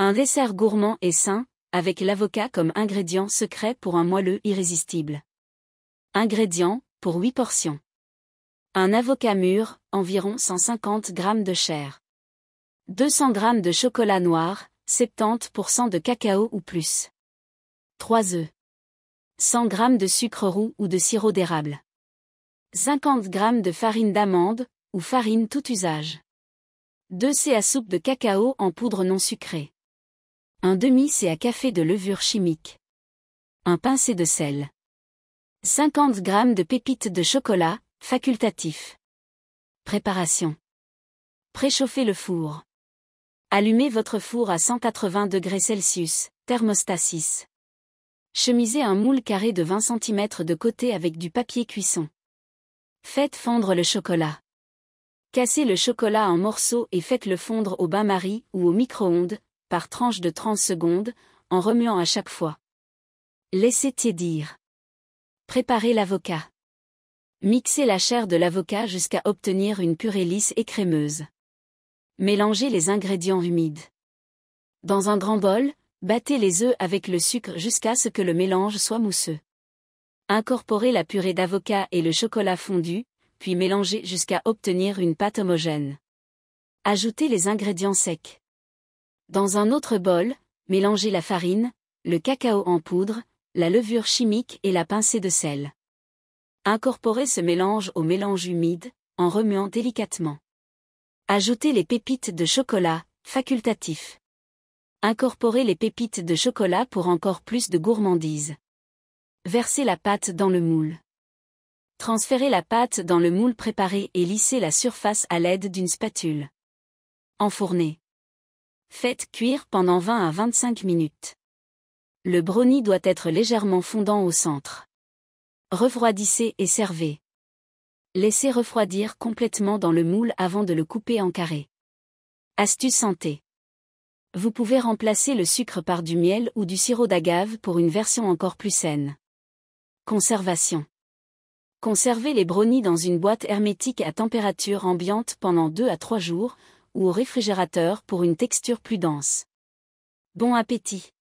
Un dessert gourmand et sain, avec l'avocat comme ingrédient secret pour un moelleux irrésistible. Ingrédients, pour 8 portions. Un avocat mûr, environ 150 g de chair. 200 g de chocolat noir, 70% de cacao ou plus. 3 œufs. 100 g de sucre roux ou de sirop d'érable. 50 g de farine d'amande, ou farine tout usage. 2 c à soupe de cacao en poudre non sucrée. Un demi-c à café de levure chimique. Un pincé de sel. 50 g de pépites de chocolat, facultatif. Préparation. Préchauffez le four. Allumez votre four à 180 degrés Celsius, thermostat 6. Chemisez un moule carré de 20 cm de côté avec du papier cuisson. Faites fondre le chocolat. Cassez le chocolat en morceaux et faites-le fondre au bain-marie ou au micro-ondes, par tranche de 30 secondes, en remuant à chaque fois. Laissez tiédir. Préparez l'avocat. Mixez la chair de l'avocat jusqu'à obtenir une purée lisse et crémeuse. Mélangez les ingrédients humides. Dans un grand bol, battez les œufs avec le sucre jusqu'à ce que le mélange soit mousseux. Incorporez la purée d'avocat et le chocolat fondu, puis mélangez jusqu'à obtenir une pâte homogène. Ajoutez les ingrédients secs. Dans un autre bol, mélangez la farine, le cacao en poudre, la levure chimique et la pincée de sel. Incorporez ce mélange au mélange humide, en remuant délicatement. Ajoutez les pépites de chocolat, facultatif. Incorporez les pépites de chocolat pour encore plus de gourmandise. Versez la pâte dans le moule. Transférez la pâte dans le moule préparé et lissez la surface à l'aide d'une spatule. Enfournez. Faites cuire pendant 20 à 25 minutes. Le brownie doit être légèrement fondant au centre. Refroidissez et servez. Laissez refroidir complètement dans le moule avant de le couper en carrés. Astuce santé. Vous pouvez remplacer le sucre par du miel ou du sirop d'agave pour une version encore plus saine. Conservation. Conservez les brownies dans une boîte hermétique à température ambiante pendant 2 à 3 jours, ou au réfrigérateur pour une texture plus dense. Bon appétit!